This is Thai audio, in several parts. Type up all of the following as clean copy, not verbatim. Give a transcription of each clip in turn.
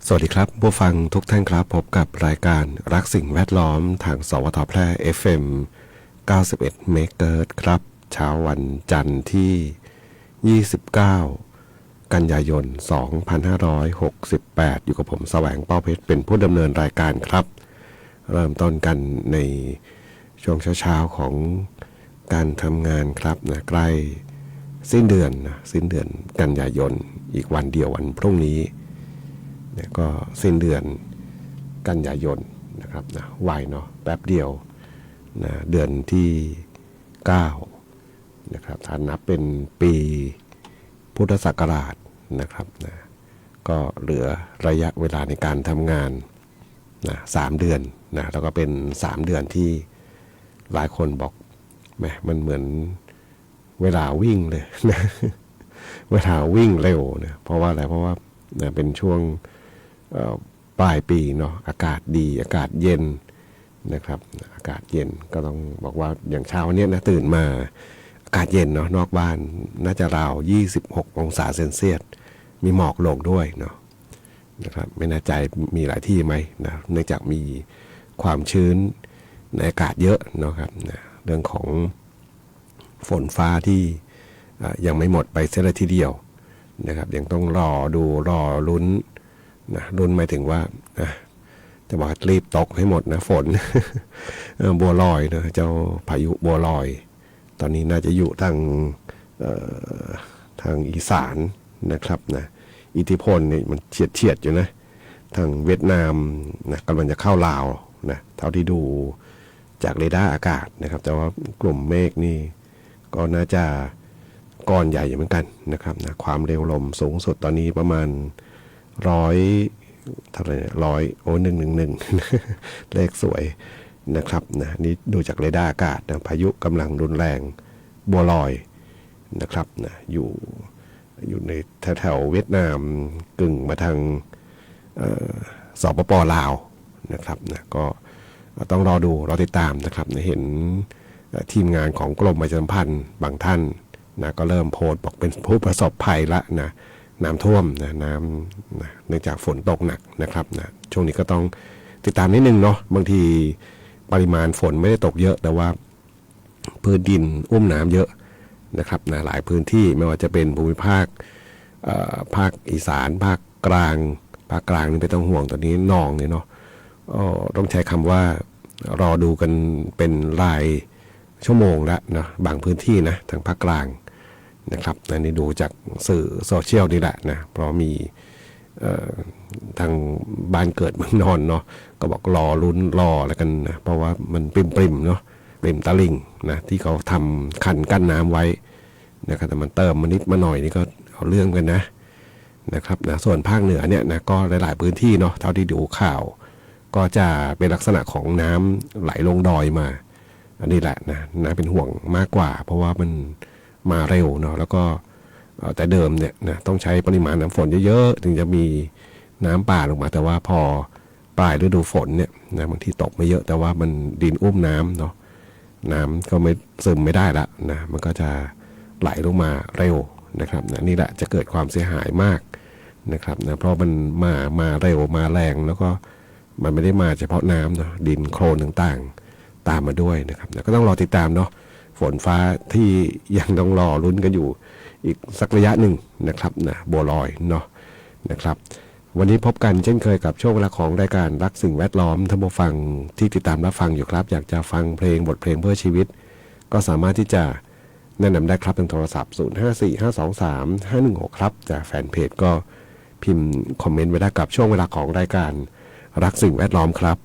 สวัสดีครับผู้ฟังทุกท่านครับพบกับรายการรักสิ่งแวดล้อมทางสวทแพร่ FM 91เมกะเฮิรตซ์ครับเช้าวันจันทร์ที่29กันยายน2568อยู่กับผมแสวงเป้าเพชรเป็นผู้ดำเนินรายการครับเริ่มต้นกันในช่วงเช้าๆของการทำงานครับนะใกล้สิ้นเดือนกันยายนอีกวันเดียววันพรุ่งนี้เนี่ยก็สิ้นเดือนกันยายนนะครับนะไวเนาะแป๊บเดียวนะเดือนที่9นะครับถ้านับเป็นปีพุทธศักราชนะครับนะก็เหลือระยะเวลาในการทำงานนะ3 เดือนนะแล้วก็เป็น3 เดือนที่หลายคนบอกแหมมันเหมือนเวลาวิ่งเลยนะเวลาวิ่งเร็วนะเพราะว่าอะไรเพราะว่านะเป็นช่วงปลายปีเนาะอากาศดีอากาศเย็นนะครับอากาศเย็นก็ต้องบอกว่าอย่างเช้าเนี้ยนะตื่นมาอากาศเย็นเนาะนอกบ้านน่าจะราว26องศาเซนเซียสมีหมอกลงด้วยเนาะนะครับไม่แน่ใจมีหลายที่ไหมนะเนื่องจากมีความชื้นในอากาศเยอะเนาะครับนะเรื่องของฝนฟ้าที่ยังไม่หมดไปเสียทีเดียวนะครับยังต้องรอลุ้นนะลุ้นหมายถึงว่าจะบอกรีบตกให้หมดนะฝน บัวลอยนะเจ้าพายุบัวลอยตอนนี้น่าจะอยู่ทางอีสานนะครับนะอิทธิพลเนี่ยมันเฉียดอยู่นะทางเวียดนามนะกำลังจะเข้าลาวนะเท่าที่ดูจากเรดาร์อากาศนะครับแต่ว่ากลุ่มเมฆนี่ก็น่าจะก้อนใหญ่เหมือนกันนะครับนะความเร็วลมสูงสุดตอนนี้ประมาณร้อยเท่าไหร่111เลขสวยนะครับนะนี่ดูจากเรดาร์อากาศนะพายุกำลังรุนแรงบัวลอยนะครับนะอยู่ในแถวเวียดนามกึ่งมาทางสปปลาวนะครับนะก็ต้องรอติดตามนะครับนะเห็นทีมงานของกรมประชาสัมพันธ์บางท่านนะก็เริ่มโพสต์บอกเป็นผู้ประสบภัยละนะน้ำท่วมนะน้ำนะเนื่องจากฝนตกหนักนะครับนะช่วงนี้ก็ต้องติดตามนิดนึงเนาะบางทีปริมาณฝนไม่ได้ตกเยอะแต่ว่าพื้นดินอุ้มน้ำเยอะนะครับนะหลายพื้นที่ไม่ว่าจะเป็นภูมิภาคภาคอีสานภาคกลางนี่ไม่ต้องห่วงตอนนี้นองเนี่ยเนาะต้องใช้คำว่ารอดูกันเป็นรายชั่วโมงแล้วนะบางพื้นที่นะทางภาคกลางนะครับนะนี่ดูจากสื่อโซเชียลนี่แหละนะเพราะมีทางบ้านเกิดเมืองนอนเนาะก็บอกรอลุ้นรออะไรกันนะเพราะว่ามันปริมเนาะปริมตะลิ่งนะที่เขาทำคันกั้นน้ำไว้นะครับแต่มันเติมมานิดมาหน่อยนี่ก็เอาเรื่องกันนะครับนะส่วนภาคเหนือเนี่ยนะก็หลายๆพื้นที่เนาะเท่าที่ดูข่าวก็จะเป็นลักษณะของน้ำไหลลงดอยมาอันนี้แหละนะเป็นห่วงมากกว่าเพราะว่ามันมาเร็วเนาะแล้วก็แต่เดิมเนี่ยนะต้องใช้ปริมาณน้ำฝนเยอะๆถึงจะมีน้ำป่าลงมาแต่ว่าพอปลายฤดูฝนเนี่ยนะบางทีตกไม่เยอะแต่ว่ามันดินอุ้มน้ำเนาะน้ำก็ไม่ซึมไม่ได้ละนะมันก็จะไหลลงมาเร็วนะครับนะนี่แหละจะเกิดความเสียหายมากนะครับนะเพราะมันมาเร็วมาแรงแล้วก็มันไม่ได้มาเฉพาะน้ำเนาะดินโคลนต่างๆตามมาด้วยนะครับนะก็ต้องรอติดตามเนาะฝนฟ้าที่ยังต้องรอลุ้นกันอยู่อีกสักระยะหนึ่งนะครับนะบัวลอยเนาะนะครับวันนี้พบกันเช่นเคยกับช่วงเวลาของรายการรักสิ่งแวดล้อมท่านผู้ฟังที่ติดตามรับฟังอยู่ครับอยากจะฟังเพลงบทเพลงเพื่อชีวิตก็สามารถที่จะแนะนำได้ครับทางโทรศัพท์0545235516ครับจากแฟนเพจก็พิมพ์คอมเมนต์ไว้ได้กับช่วงเวลาของรายการรักสิ่งแวดล้อมครับ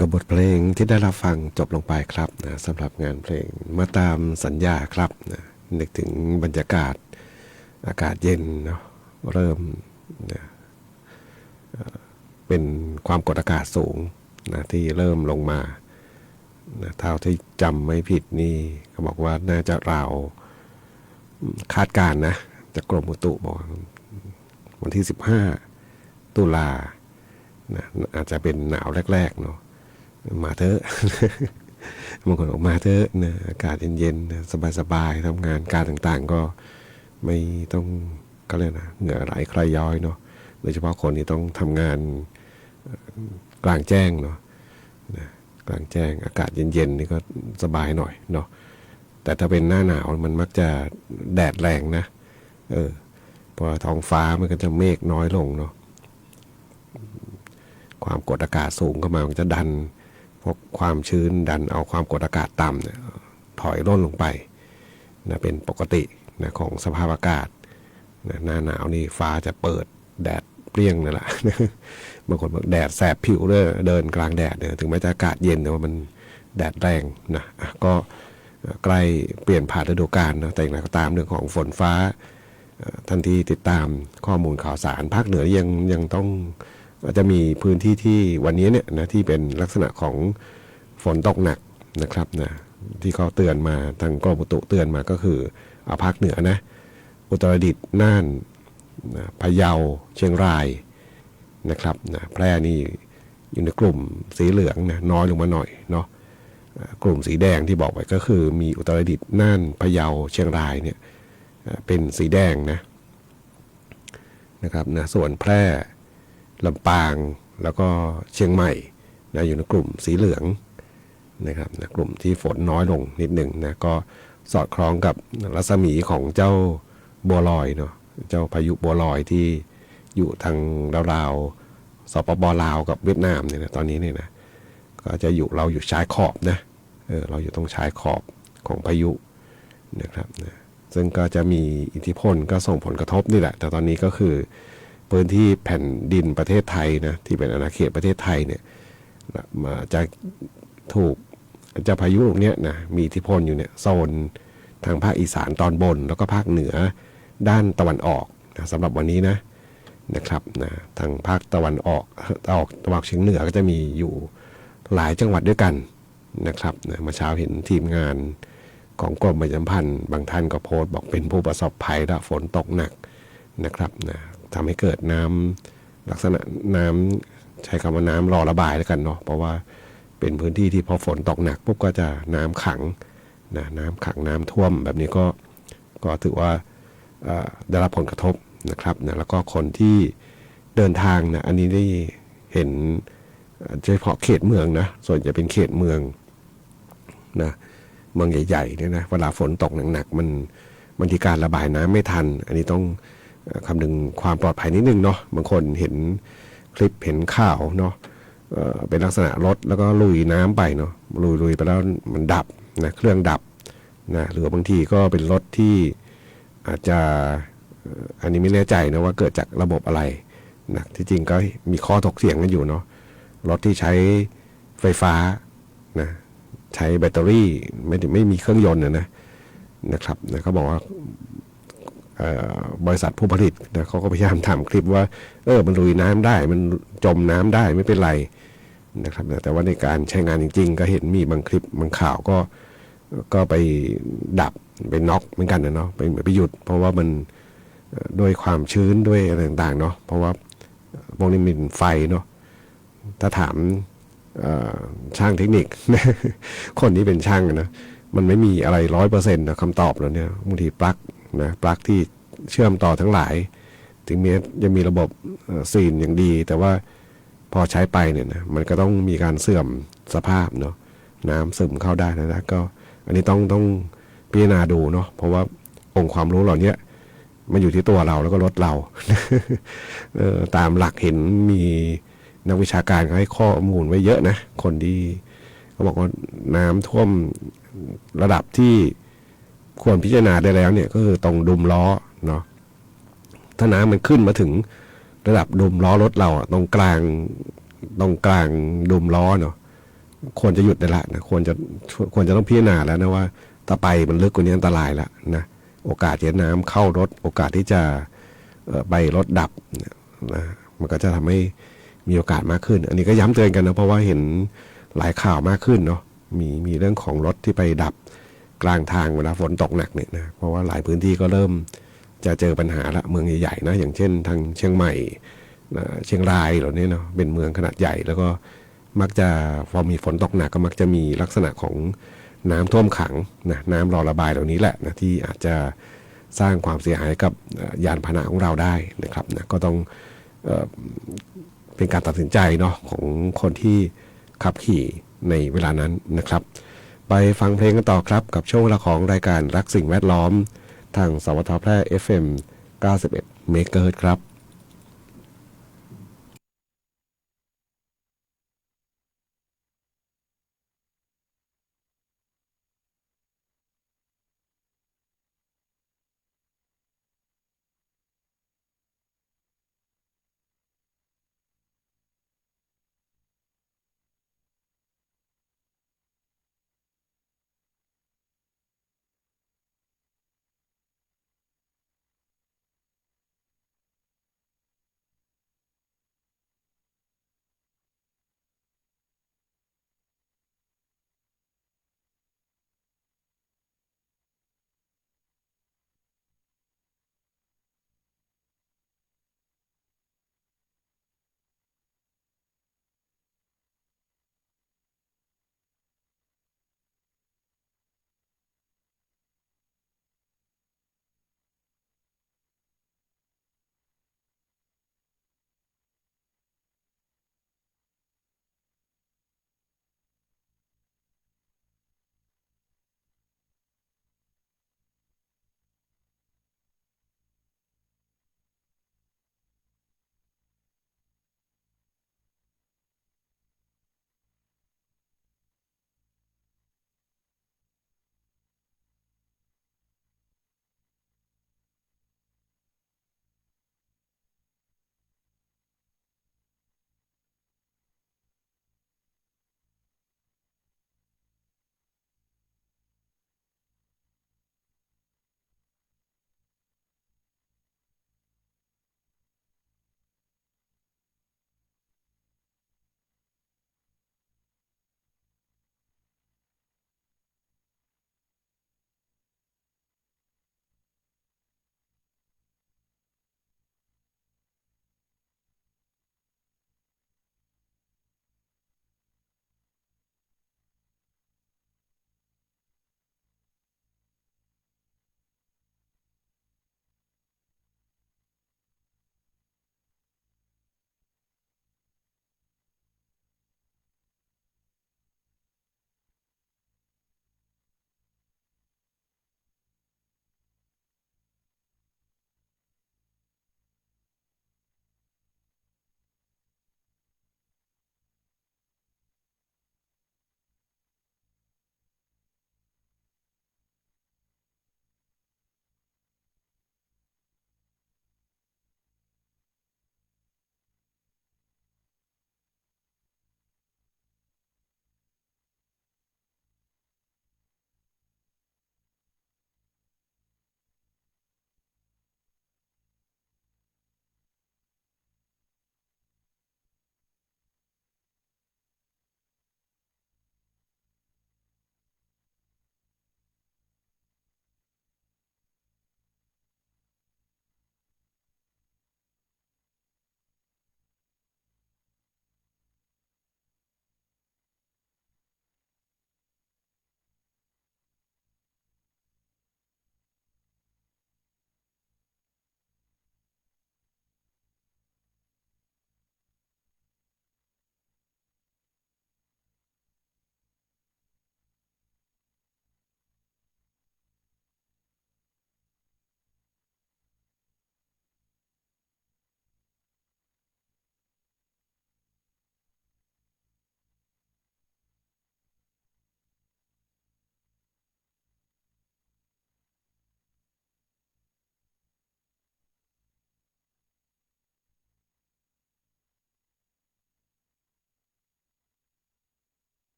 กับบทเพลงที่ได้รับฟังจบลงไปครับนะสำหรับงานเพลงมาตามสัญญาครับนะนึกถึงบรรยากาศอากาศเย็นเนาะเริ่มนะเป็นความกดอากาศสูงนะที่เริ่มลงมานะเท่าที่จำไม่ผิดนี่เขาบอกว่าน่าจะราวคาดการณ์นะจากกรมอุตุบอกวันที่15 ตุลานะอาจจะเป็นหนาวแรกๆเนาะมาเถอะ บางคนออกมาเถอะนะอากาศเย็นๆสบายๆทำงานการต่างๆก็ไม่ต้องก็เลยนะเหงื่อไหลใครย้อยเนาะโดยเฉพาะคนที่ต้องทำงานกลางแจ้งเนาะกลางแจ้งอากาศเย็นๆนี่ก็สบายหน่อยเนาะแต่ถ้าเป็นหน้าหนาวมันมักจะแดดแรงนะเพราะท้องฟ้ามันก็จะเมฆน้อยลงเนาะความกดอากาศสูงเข้ามามันจะดันพวกความชื้นดันเอาความกดอากาศต่ำเนี่ยถอยร่นลงไปนะเป็นปกตินะของสภาพอากาศนะหน้าหนาวนี่ฟ้าจะเปิดแดดเปรี้ยงนั่นแหละ บางคนบอกแดดแสบผิวเลยเดินกลางแดดเนี่ยถึงแม้จะอากาศเย็นแต่ว่ามันแดดแรงนะก็ใกล้เปลี่ยนผ่านฤดูกาลนะแต่อย่างไรก็ตามเรื่องของฝนฟ้าทันทีติดตามข้อมูลข่าวสารภาคเหนือยังต้องจะมีพื้นที่ที่วันนี้เนี่ยนะที่เป็นลักษณะของฝนตกหนักนะครับนะที่เขาเตือนมาทางกรมอุตุเตือนมาก็คือภาคเหนือนะอุตรดิตถ์น่านนะพะเยาเชียงรายนะครับนะแพร่นี่อยู่ในกลุ่มสีเหลืองนะน้อยลงมาหน่อยเนาะกลุ่มสีแดงที่บอกไว้ก็คือมีอุตรดิตถ์น่านพะเยาเชียงรายเนี่ยเป็นสีแดงนะครับนะส่วนแพร่ลำปางแล้วก็เชียงใหม่นะอยู่ในกลุ่มสีเหลืองนะครับนะกลุ่มที่ฝนน้อยลงนิดหนึ่งนะก็สอดคล้องกับรัศมีของเจ้าบัวลอยเนาะเจ้าพายุบัวลอยที่อยู่ทางราวๆสปป.ลาวกับเวียดนามเนี่ยนะตอนนี้เนี่ยนะก็จะเราอยู่ชายขอบนะเราอยู่ตรงชายขอบของพายุนะครับนะซึ่งก็จะมีอิทธิพลก็ส่งผลกระทบนี่แหละแต่ตอนนี้ก็คือพื้นที่แผ่นดินประเทศไทยนะที่เป็นอาณาเขตประเทศไทยเนี่ยมาจะถูกเจ้าพายุลูกนี้นะมีอิทธิพลอยู่เนี่ยโซนทางภาคอีสานตอนบนแล้วก็ภาคเหนือด้านตะวันออกนะสำหรับวันนี้นะครับนะทางภาคตะวันออกตะวันเฉียงเหนือก็จะมีอยู่หลายจังหวัดด้วยกันนะครับนะเมื่อเช้าเห็นทีมงานของกรมประชาสัมพันธ์บางท่านก็โพสต์บอกเป็นผู้ประสบภัยและฝนตกหนักนะครับนะทำให้เกิดน้ำลักษณะน้ำใช้คำว่าน้ำรอระบายแล้วกันเนาะเพราะว่าเป็นพื้นที่ที่พอฝนตกหนักปุ๊บก็จะน้ำขังนะน้ำขังน้ำท่วมแบบนี้ก็ถือว่าได้รับผลกระทบนะครับนะแล้วก็คนที่เดินทางนะอันนี้ได้เห็นเฉพาะเขตเมืองนะส่วนจะเป็นเขตเมืองนะเมืองใหญ่ๆเนี่ยนะเวลาฝนตกหนักๆมันบางทีการระบายน้ำไม่ทันอันนี้ต้องคำนึงความปลอดภัยนิดนึงเนาะบางคนเห็นคลิปเห็นข่าวเนาะเป็นลักษณะรถแล้วก็ลุยน้ำไปเนาะลุยไปแล้วมันดับนะเครื่องดับนะหรือบางทีก็เป็นรถที่อาจจะอันนี้ไม่แน่ใจนะว่าเกิดจากระบบอะไรนะที่จริงก็มีข้อถกเถียงกันอยู่เนาะรถที่ใช้ไฟฟ้านะใช้แบตเตอรี่ไม่มีเครื่องยนต์นะครับนะเขาบอกว่าบริษัทผู้ผลิตนะเขาก็พยายามทำคลิปว่ามันลุยน้ำได้มันจมน้ำได้ไม่เป็นไรนะครับแต่ว่าในการใช้งานจริงๆก็เห็นมีบางคลิปบางข่าวก็ไปดับไปน็อกเหมือนกันนะเนาะไปหยุดเพราะว่ามันด้วยความชื้นด้วยอะไรต่างๆเนาะเพราะว่าพวกนี้มีไฟเนาะถ้าถามช่างเทคนิค คนที่เป็นช่างนะมันไม่มีอะไร 100% นะคำตอบแล้วเนี่ยบางทีปลั๊กที่เชื่อมต่อทั้งหลายถึงแม้จะมีระบบซีนอย่างดีแต่ว่าพอใช้ไปเนี่ยนะมันก็ต้องมีการเสื่อมสภาพเนาะน้ำซึมเข้าได้นะก็อันนี้ต้องพิจารณาดูเนาะเพราะว่าองค์ความรู้เหล่านี้มันอยู่ที่ตัวเราแล้วก็รถเรา ตามหลักเห็นมีนักวิชาการให้ข้อมูลไว้เยอะนะคนที่เขาบอกว่าน้ำท่วมระดับที่ควรพิจารณาได้แล้วเนี่ยก็คือตรงดุมล้อเนาะถ้าน้ำมันขึ้นมาถึงระดับดุมล้อรถเราตรงกลางดุมล้อเนาะ ควรจะหยุดได้ละนะควรจะต้องพิจารณาแล้วนะว่าถ้าไปมันลึกกว่านี้อันตรายละนะโอกาสที่น้ำเข้ารถโอกาสที่จะไปรถดับนะมันก็จะทำให้มีโอกาสมากขึ้นอันนี้ก็ย้ำเตือนกันนะเพราะว่าเห็นหลายข่าวมากขึ้นเนาะมีเรื่องของรถที่ไปดับกลางทางเวลาฝนตกหนักเนี่ยนะเพราะว่าหลายพื้นที่ก็เริ่มจะเจอปัญหาละเมืองใหญ่ๆนะอย่างเช่นทางเชียงใหม่เชียงรายเหล่านี้เนาะเป็นเมืองขนาดใหญ่แล้วก็มักจะพอมีฝนตกหนักก็มักจะมีลักษณะของน้ำท่วมขังนะน้ำรอระบายเหล่านี้แหละนะที่อาจจะสร้างความเสียหายกับยานพาหนะของเราได้นะครับนะก็ต้องเป็นการตัดสินใจเนาะของคนที่ขับขี่ในเวลานั้นนะครับไปฟังเพลงกันต่อครับกับช่วงเวลาของรายการรักสิ่งแวดล้อมทางสวทแพร่ FM 91เมกะเฮิรตซ์ครับ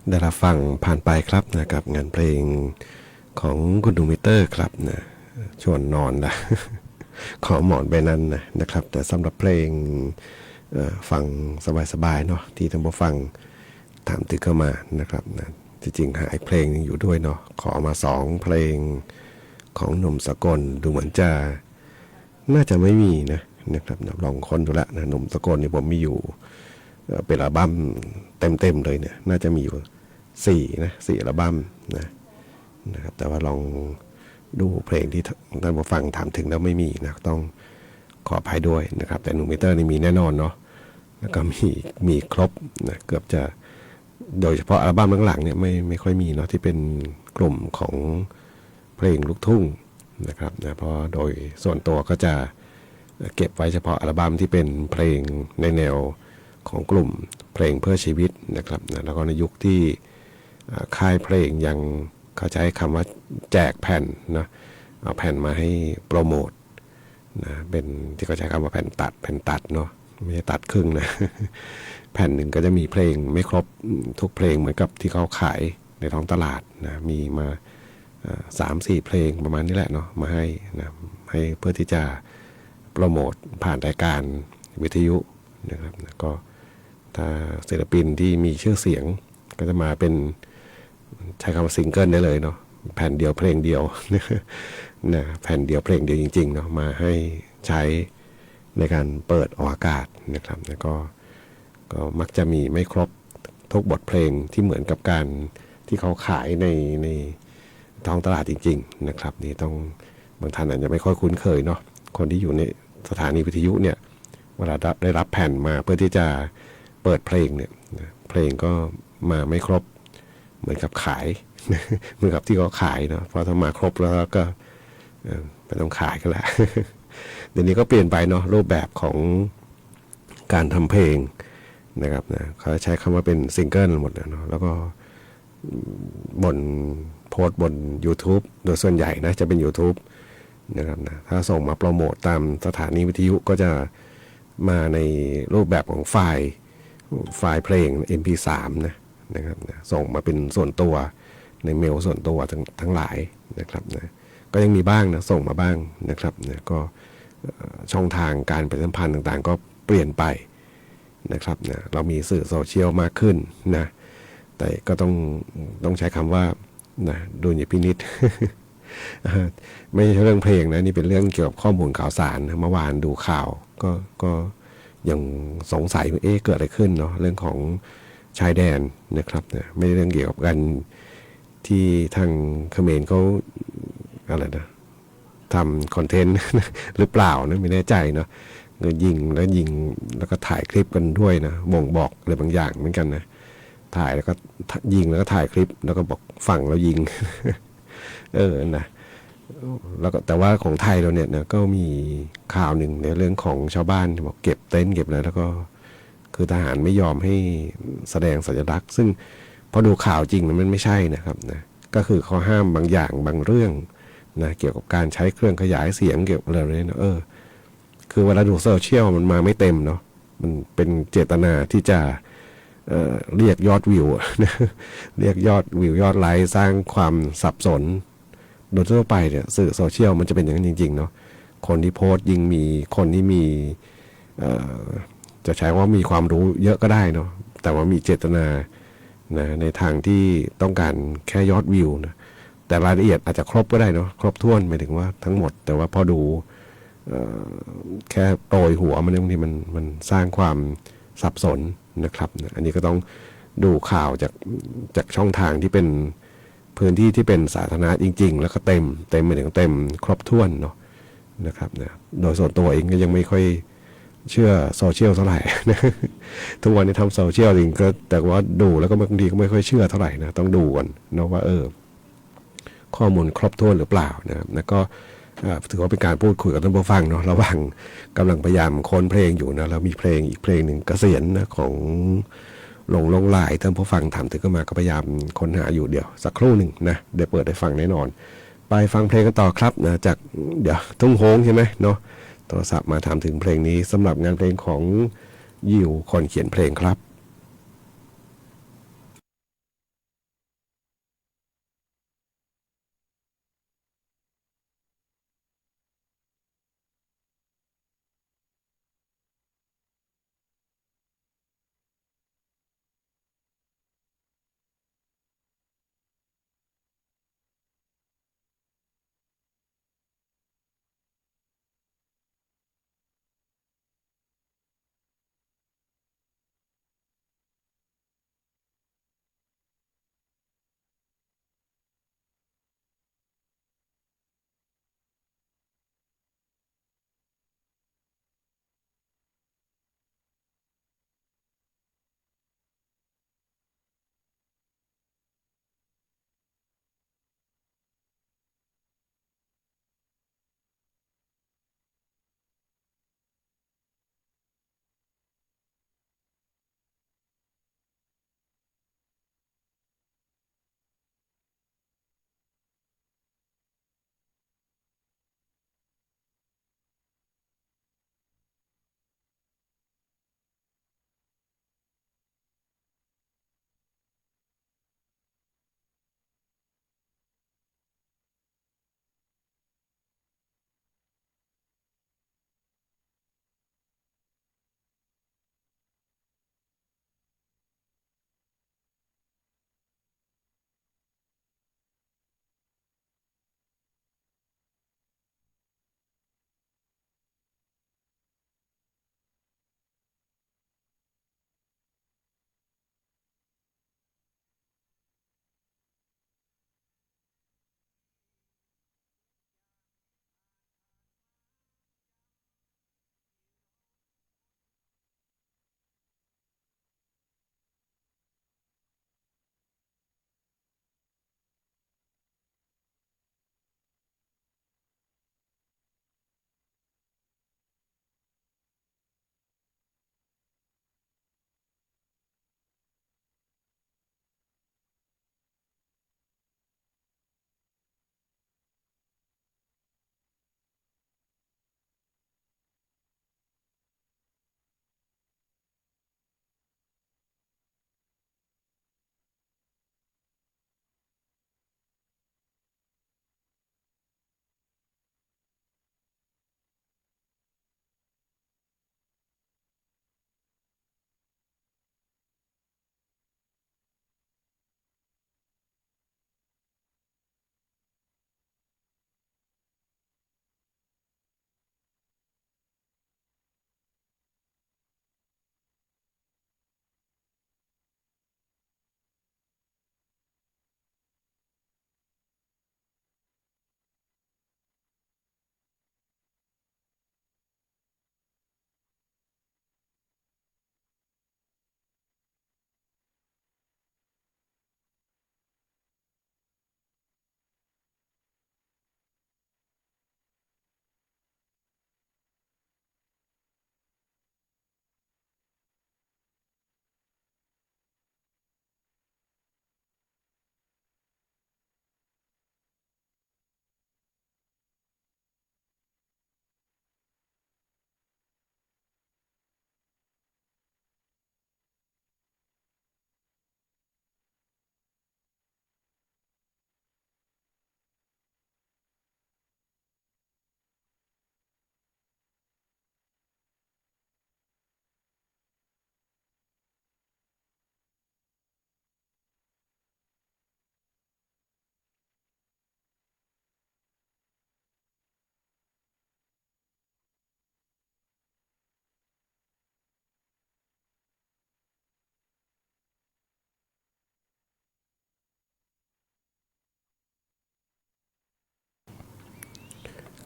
ได้รับฟังผ่านไปครับนะครับงานเพลงของคุณดูมิเตอร์ครับนะชวนนอนนะขอหมอนไปนั้นนะครับแต่สำหรับเพลงฟังสบายๆเนาะที่ท่านผู้ฟังถามถึงเข้ามานะครับนะจริงๆหาอีกเพลงนึงอยู่ด้วยเนาะขอมา2เพลงของหนุ่มสกลดูเหมือนจะน่าจะไม่มีนะครับลองค้นดูละนะหนุ่มสกลนี่ผมมีอยู่เป็นอัลบั้มเต็มเลยเนี่ยน่าจะมีอยู่4อัลบั้มนะครับแต่ว่าลองดูเพลงที่ท่านผู้ฟังถามถึงแล้วไม่มีนะต้องขออภัยด้วยนะครับแต่หนุ่มมิเตอร์นี่มีแน่นอนเนาะแล้วก็มีครบนะเกือบจะโดยเฉพาะอัลบั้มหลังๆเนี่ยไม่ค่อยมีเนาะที่เป็นกลุ่มของเพลงลูกทุ่งนะครับนะเพราะโดยส่วนตัวก็จะเก็บไว้เฉพาะอัลบั้มที่เป็นเพลงในแนวของกลุ่มเพลงเพื่อชีวิตนะครับนะแล้วก็ในยุคที่ค่ายเพลงยังเขาใช้คำว่าแจกแผ่นนะเอาแผ่นมาให้โปรโมทนะเป็นที่เขาใช้คำว่าแผ่นตัดเนาะไม่ใช่ตัดครึ่งนะ แผ่นหนึ่งก็จะมีเพลงไม่ครบทุกเพลงเหมือนกับที่เขาขายในท้องตลาดนะมีมา3-4 เพลงประมาณนี้แหละเนาะมาให้นะให้เพื่อที่จะโปรโมทผ่านรายการวิทยุนะครับนะก็ถ้าศิลปินที่มีชื่อเสียงก็จะมาเป็นใช้คำว่าซิงเกิลได้เลยเนาะแผ่นเดียวเพลงเดียวนะแผ่นเดียวเพลงเดียวจริงๆเนาะมาให้ใช้ในการเปิดออกอากาศนะครับแล้วก็มักจะมีไม่ครบทุกบทเพลงที่เหมือนกับการที่เขาขายในท้องตลาดจริงๆนะครับนี่ต้องบางท่านอาจจะไม่ค่อยคุ้นเคยเนาะคนที่อยู่ในสถานีวิทยุเนี่ยเวลาได้รับแผ่นมาเพื่อที่จะเปิดเพลงเนี่ยเพลงก็มาไม่ครบเหมือนกับขายเหมือนกับที่เขาขายเนาะพอถ้ามาครบแล้วก็ไม่ต้องขายกันละเดี๋ยวนี้ก็เปลี่ยนไปเนาะรูปแบบของการทำเพลงนะครับนะเขาใช้คำว่าเป็นซิงเกิลหมดเนาะแล้วก็โพสต์บน YouTube โดยส่วนใหญ่นะจะเป็น YouTube นะครับนะถ้าส่งมาโปรโมตตามสถานีวิทยุก็จะมาในรูปแบบของไฟล์เพลง MP3 นะครับนะส่งมาเป็นส่วนตัวในเมลส่วนตัวทั้งหลายนะครับนะก็ยังมีบ้างนะส่งมาบ้างนะครับนะก็ช่องทางการประชาสัมพันธ์ต่างๆก็เปลี่ยนไปนะครับนะเรามีสื่อโซเชียลมากขึ้นนะแต่ก็ต้องใช้คำว่านะดุลยพินิจ ไม่ใช่เรื่องเพลงนะนี่เป็นเรื่องเกี่ยวกับข้อมูลข่าวสารเมื่อวานดูข่าวก็ยังสงสัยว่าเกิดอะไรขึ้นเนาะเรื่องของชายแดนนะครับนะไม่ได้เรื่องเกี่ยวกับกันที่ทางเขมรเขาอะไรนะทำคอนเทนต์ หรือเปล่านะไม่แน่ใจเนาะยิงแล้วก็ถ่ายคลิปกันด้วยนะบ่งบอกอะไรบางอย่างเหมือนกันนะถ่ายแล้วก็ยิงแล้วก็ถ่ายคลิปแล้วก็บอกฝั่งแล้วยิง นะแล้วก็แต่ว่าของไทยเราเนี่ยนะก็มีข่าวหนึ่งในเรื่องของชาวบ้านบอกเก็บเต็นท์เก็บอะไรแล้วก็คือทหารไม่ยอมให้แสดงสัญลักษณ์ซึ่งพอดูข่าวจริงมันไม่ใช่นะครับนะก็คือเขาห้ามบางอย่างบางเรื่องนะเกี่ยวกับการใช้เครื่องขยายเสียงเกี่ยวกับอะไรเนี่ยคือเวลาดูโซเชียลมันมาไม่เต็มเนาะมันเป็นเจตนาที่จะเรียกยอดวิว เรียกยอดวิวยอดไลค์สร้างความสับสนโดยทั่วไปเนี่ยสื่อโซเชียลมันจะเป็นอย่างนั้นจริงๆเนาะคนที่โพสต์ยิ่งมีคนที่มีจะใช้ว่ามีความรู้เยอะก็ได้เนาะแต่ว่ามีเจตนานะในทางที่ต้องการแค่ยอดวิวนะแต่รายละเอียดอาจจะครบก็ได้เนาะครบถ้วนหมายถึงว่าทั้งหมดแต่ว่าพอดูแค่โปรยหัวมันบางทีมันสร้างความสับสนนะครับอันนี้ก็ต้องดูข่าวจากช่องทางที่เป็นพื้นที่ที่เป็นสาธารณะจริงๆแล้วก็เต็มหมายถึงเต็มครบถ้วนเนาะนะครับนะโดยส่วนตัวเองก็ยังไม่ค่อยเชื่อโซเชียลเท่าไหร่นะทุกวันนี้ทำโซเชียลจริงก็แต่ว่าดูแล้วก็บางทีก็ไม่ค่อยเชื่อเท่าไหร่นะต้องดูก่อนนะว่าข้อมูลครบถ้วนหรือเปล่านะครับแล้วก็ถือว่าเป็นการพูดคุยกับท่านผู้ฟังเนาะระหว่างกำลังพยายามค้นเพลงอยู่นะแล้วมีเพลงอีกเพลงหนึ่งเกษียณนะของลงลายท่านผู้ฟังถามถึงก็มาก็พยายามค้นหาอยู่เดี๋ยวสักครู่หนึ่งนะเดี๋ยวเปิดให้ฟังแน่นอนไปฟังเพลงกันต่อครับนะจากเดี๋ยวทุ่งโฮงใช่ไหมเนาะโทรศัพท์มาถามถึงเพลงนี้สำหรับงานเพลงของยิวคนเขียนเพลงครับ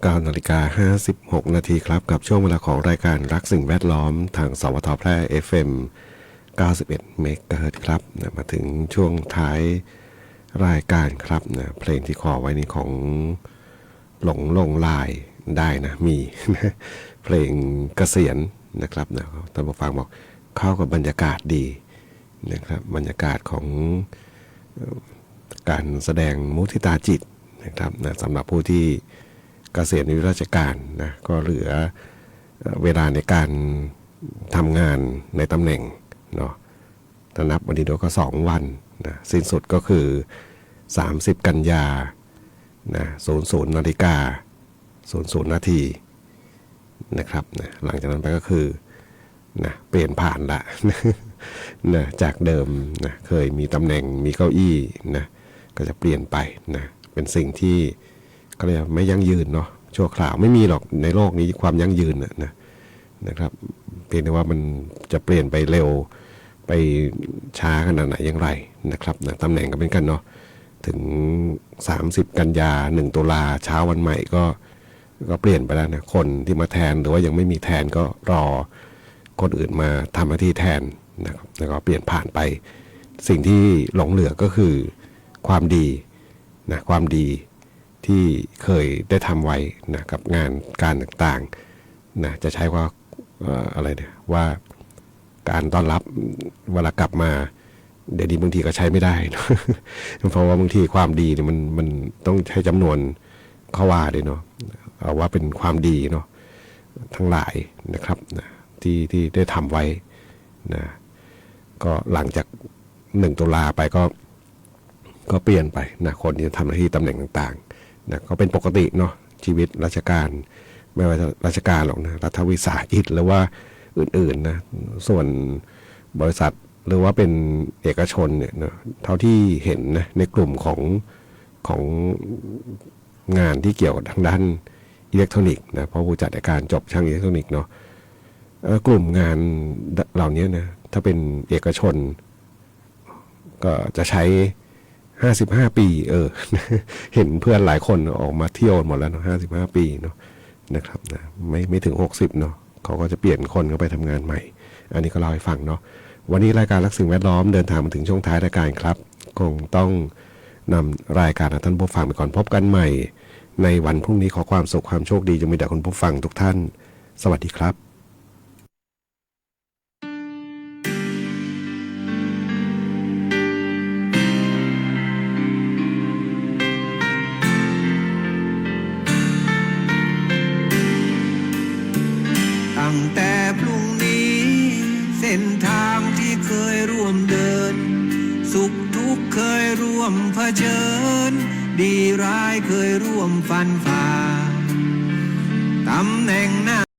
9:56 นาทีครับกับช่วงเวลาของรายการรักสิ่งแวดล้อมทางสวทแพร่ FM 91 เมกะเฮิรตซ์ครับมาถึงช่วงท้ายรายการครับเพลงที่ขอไว้นี่ของหลงลายได้นะมี เพลงเกษียณนะครับท่านผู้ฟังบอกเข้ากับบรรยากาศดีนะครับบรรยากาศของการแสดงมุทิตาจิตนะครับสำหรับผู้ที่เกษียณอายุราชการนะก็เหลือเวลาในการทำงานในตำแหน่งเนาะถ้านับวันนี้ก็2 วันนะสิ้นสุดก็คือ30 กันยานะ00 นาฬิกา00 นาทีนะครับนะหลังจากนั้นไปก็คือนะเปลี่ยนผ่านละ นะจากเดิมนะเคยมีตำแหน่งมีเก้าอี้นะก็จะเปลี่ยนไปนะเป็นสิ่งที่ก็เรียกไม่ยั่งยืนเนาะชั่วคราวไม่มีหรอกในโลกนี้ความยั่งยืนนะครับเพียงแต่ว่ามันจะเปลี่ยนไปเร็วไปช้าขนาดไหนอย่างไรนะครับนะตำแหน่งก็เป็นกันเนาะถึง30 กันยา1 ตุลาเช้าวันใหม่ก็เปลี่ยนไปแล้วนะคนที่มาแทนหรือว่ายังไม่มีแทนก็รอคนอื่นมาทำหน้าที่แทนนะครับแล้วก็เปลี่ยนผ่านไปสิ่งที่หลงเหลือก็คือความดีนะความดีที่เคยได้ทำไว้นะกับงานการต่างๆนะจะใช้ว่าอะไรเนี่ยว่าการต้อนรับเวลากลับมาเดี๋ยวนี้บางทีก็ใช้ไม่ได้นะ เพราะว่าบางทีความดีเนี่ยมันต้องใช้จำนวนเข้าว่าเลยเนาะเอาว่าเป็นความดีเนาะทั้งหลายนะครับนะที่ได้ทำไว้นะก็หลังจาก1 ตุลาไปก็เปลี่ยนไปนะคนที่ทำหน้าที่ตำแหน่งต่างๆนะก็เป็นปกติเนาะชีวิตราชการไม่ว่าราชการหรอกนะรัฐวิสาหกิจหรือว่าอื่นๆนะส่วนบริษัทหรือว่าเป็นเอกชนเนี่ยนะเท่าที่เห็นนะในกลุ่มของงานที่เกี่ยวกับทางด้านอิเล็กทรอนิกส์นะเพราะผู้จัดการจบช่างอิเล็กทรอนิกส์เนาะกลุ่มงานเหล่านี้นะถ้าเป็นเอกชนก็จะใช้55 ปีเห็นเพื่อนหลายคนออกมาเที่ยวหมดแล้วเนาะ55 ปีเนาะนะครับนะไม่ถึง60เนาะเขาก็จะเปลี่ยนคนเข้าไปทำงานใหม่อันนี้ก็เล่าให้ฟังเนาะวันนี้รายการรักสิ่งแวดล้อมเดินทางมาถึงช่วงท้ายรายการครับคงต้องนำรายการท่านผู้ฟังไปก่อนพบกันใหม่ในวันพรุ่งนี้ขอความสุขความโชคดีจะมีแต่คุณผู้ฟังทุกท่านสวัสดีครับตั้งแต่พรุ่งนี้เส้นทางที่เคยร่วมเดินสุขทุกข์เคยร่วมเผชิญดีร้ายเคยร่วมฟันฝ่าตำแหน่งหน้า